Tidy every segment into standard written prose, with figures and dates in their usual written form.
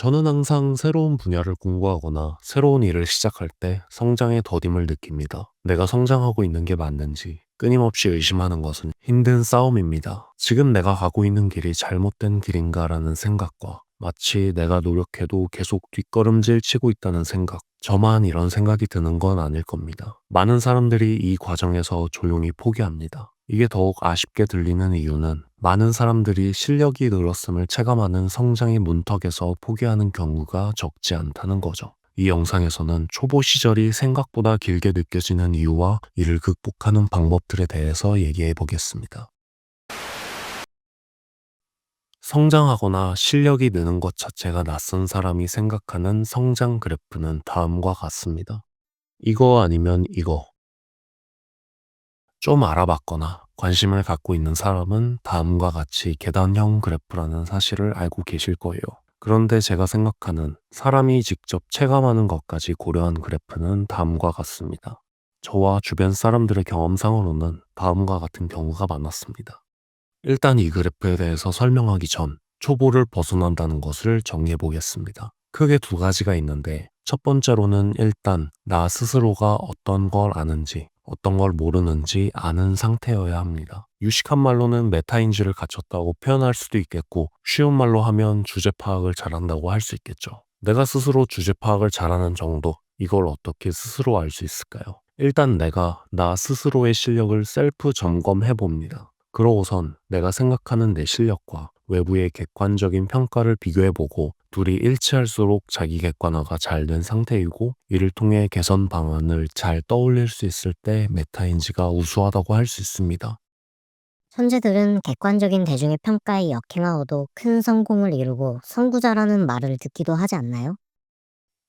저는 항상 새로운 분야를 공부하거나 새로운 일을 시작할 때 성장의 더딤을 느낍니다. 내가 성장하고 있는 게 맞는지 끊임없이 의심하는 것은 힘든 싸움입니다. 지금 내가 가고 있는 길이 잘못된 길인가라는 생각과 마치 내가 노력해도 계속 뒷걸음질 치고 있다는 생각, 저만 이런 생각이 드는 건 아닐 겁니다. 많은 사람들이 이 과정에서 조용히 포기합니다. 이게 더욱 아쉽게 들리는 이유는 많은 사람들이 실력이 늘었음을 체감하는 성장의 문턱에서 포기하는 경우가 적지 않다는 거죠. 이 영상에서는 초보 시절이 생각보다 길게 느껴지는 이유와 이를 극복하는 방법들에 대해서 얘기해 보겠습니다. 성장하거나 실력이 느는 것 자체가 낯선 사람이 생각하는 성장 그래프는 다음과 같습니다. 이거 아니면 이거. 좀 알아봤거나 관심을 갖고 있는 사람은 다음과 같이 계단형 그래프라는 사실을 알고 계실 거예요. 그런데 제가 생각하는 사람이 직접 체감하는 것까지 고려한 그래프는 다음과 같습니다. 저와 주변 사람들의 경험상으로는 다음과 같은 경우가 많았습니다. 일단 이 그래프에 대해서 설명하기 전 초보를 벗어난다는 것을 정리해 보겠습니다. 크게 두 가지가 있는데 첫 번째로는 일단 나 스스로가 어떤 걸 아는지 어떤 걸 모르는지 아는 상태여야 합니다. 유식한 말로는 메타인지를 갖췄다고 표현할 수도 있겠고 쉬운 말로 하면 주제 파악을 잘한다고 할 수 있겠죠. 내가 스스로 주제 파악을 잘하는 정도, 이걸 어떻게 스스로 알 수 있을까요? 일단 내가 나 스스로의 실력을 셀프 점검해 봅니다. 그러고선 내가 생각하는 내 실력과 외부의 객관적인 평가를 비교해보고 둘이 일치할수록 자기 객관화가 잘 된 상태이고 이를 통해 개선 방안을 잘 떠올릴 수 있을 때 메타인지가 우수하다고 할 수 있습니다. 천재들은 객관적인 대중의 평가에 역행하고도 큰 성공을 이루고 선구자라는 말을 듣기도 하지 않나요?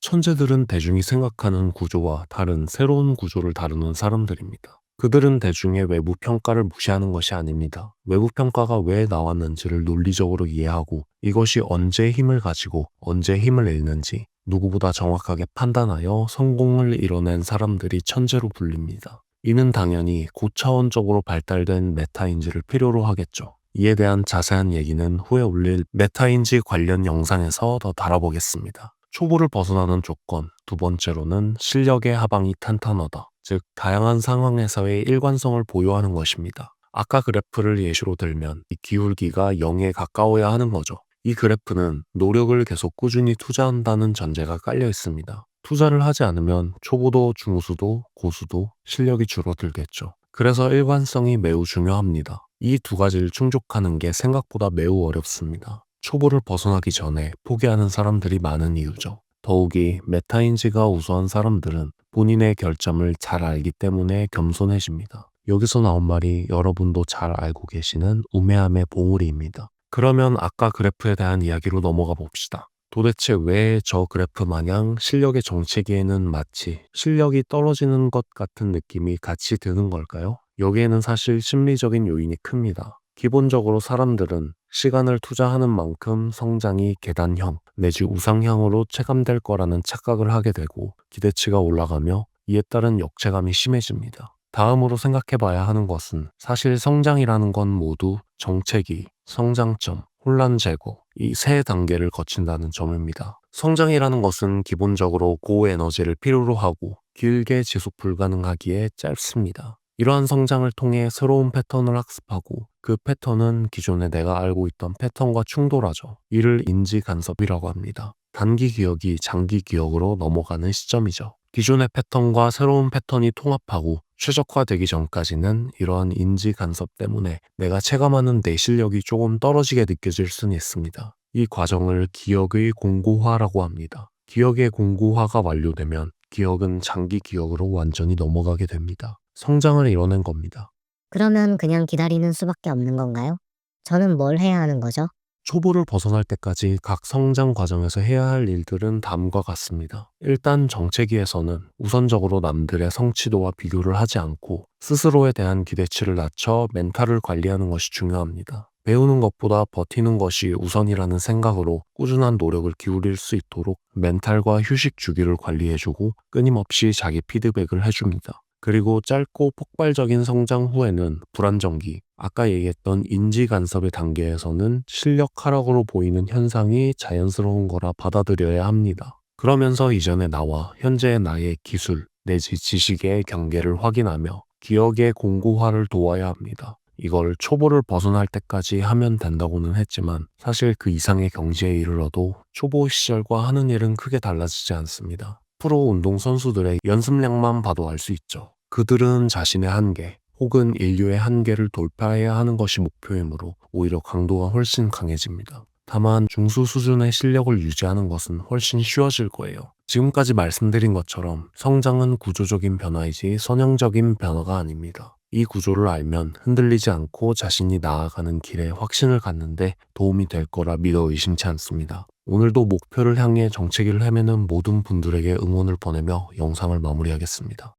천재들은 대중이 생각하는 구조와 다른 새로운 구조를 다루는 사람들입니다. 그들은 대중의 외부 평가를 무시하는 것이 아닙니다. 외부 평가가 왜 나왔는지를 논리적으로 이해하고 이것이 언제 힘을 가지고 언제 힘을 잃는지 누구보다 정확하게 판단하여 성공을 이뤄낸 사람들이 천재로 불립니다. 이는 당연히 고차원적으로 발달된 메타인지를 필요로 하겠죠. 이에 대한 자세한 얘기는 후에 올릴 메타인지 관련 영상에서 더 다뤄보겠습니다. 초보를 벗어나는 조건, 두 번째로는 실력의 하방이 탄탄하다. 즉, 다양한 상황에서의 일관성을 보유하는 것입니다. 아까 그래프를 예시로 들면 이 기울기가 0에 가까워야 하는 거죠. 이 그래프는 노력을 계속 꾸준히 투자한다는 전제가 깔려 있습니다. 투자를 하지 않으면 초보도 중수도 고수도 실력이 줄어들겠죠. 그래서 일관성이 매우 중요합니다. 이 두 가지를 충족하는 게 생각보다 매우 어렵습니다. 초보를 벗어나기 전에 포기하는 사람들이 많은 이유죠. 더욱이 메타인지가 우수한 사람들은 본인의 결점을 잘 알기 때문에 겸손해집니다. 여기서 나온 말이 여러분도 잘 알고 계시는 우매함의 봉우리입니다. 그러면 아까 그래프에 대한 이야기로 넘어가 봅시다. 도대체 왜 저 그래프 마냥 실력의 정체기에는 마치 실력이 떨어지는 것 같은 느낌이 같이 드는 걸까요? 여기에는 사실 심리적인 요인이 큽니다. 기본적으로 사람들은 시간을 투자하는 만큼 성장이 계단형 내지 우상향으로 체감될 거라는 착각을 하게 되고 기대치가 올라가며 이에 따른 역체감이 심해집니다. 다음으로 생각해 봐야 하는 것은 사실 성장이라는 건 모두 정체기, 성장점, 혼란 제거 이 세 단계를 거친다는 점입니다. 성장이라는 것은 기본적으로 고에너지를 필요로 하고 길게 지속 불가능하기에 짧습니다. 이러한 성장을 통해 새로운 패턴을 학습하고 그 패턴은 기존에 내가 알고 있던 패턴과 충돌하죠. 이를 인지 간섭이라고 합니다. 단기 기억이 장기 기억으로 넘어가는 시점이죠. 기존의 패턴과 새로운 패턴이 통합하고 최적화되기 전까지는 이러한 인지 간섭 때문에 내가 체감하는 내 실력이 조금 떨어지게 느껴질 수는 있습니다. 이 과정을 기억의 공고화라고 합니다. 기억의 공고화가 완료되면 기억은 장기 기억으로 완전히 넘어가게 됩니다. 성장을 이뤄낸 겁니다. 그러면 그냥 기다리는 수밖에 없는 건가요? 저는 뭘 해야 하는 거죠? 초보를 벗어날 때까지 각 성장 과정에서 해야 할 일들은 다음과 같습니다. 일단 정체기에서는 우선적으로 남들의 성취도와 비교를 하지 않고 스스로에 대한 기대치를 낮춰 멘탈을 관리하는 것이 중요합니다. 배우는 것보다 버티는 것이 우선이라는 생각으로 꾸준한 노력을 기울일 수 있도록 멘탈과 휴식 주기를 관리해주고 끊임없이 자기 피드백을 해줍니다. 그리고 짧고 폭발적인 성장 후에는 불안정기, 아까 얘기했던 인지 간섭의 단계에서는 실력 하락으로 보이는 현상이 자연스러운 거라 받아들여야 합니다. 그러면서 이전의 나와 현재의 나의 기술 내지 지식의 경계를 확인하며 기억의 공고화를 도와야 합니다. 이걸 초보를 벗어날 때까지 하면 된다고는 했지만 사실 그 이상의 경지에 이르러도 초보 시절과 하는 일은 크게 달라지지 않습니다. 프로 운동선수들의 연습량만 봐도 알 수 있죠. 그들은 자신의 한계 혹은 인류의 한계를 돌파해야 하는 것이 목표이므로 오히려 강도가 훨씬 강해집니다. 다만 중수 수준의 실력을 유지하는 것은 훨씬 쉬워질 거예요. 지금까지 말씀드린 것처럼 성장은 구조적인 변화이지 선형적인 변화가 아닙니다. 이 구조를 알면 흔들리지 않고 자신이 나아가는 길에 확신을 갖는데 도움이 될 거라 믿어 의심치 않습니다. 오늘도 목표를 향해 정체기를 헤매는 모든 분들에게 응원을 보내며 영상을 마무리하겠습니다.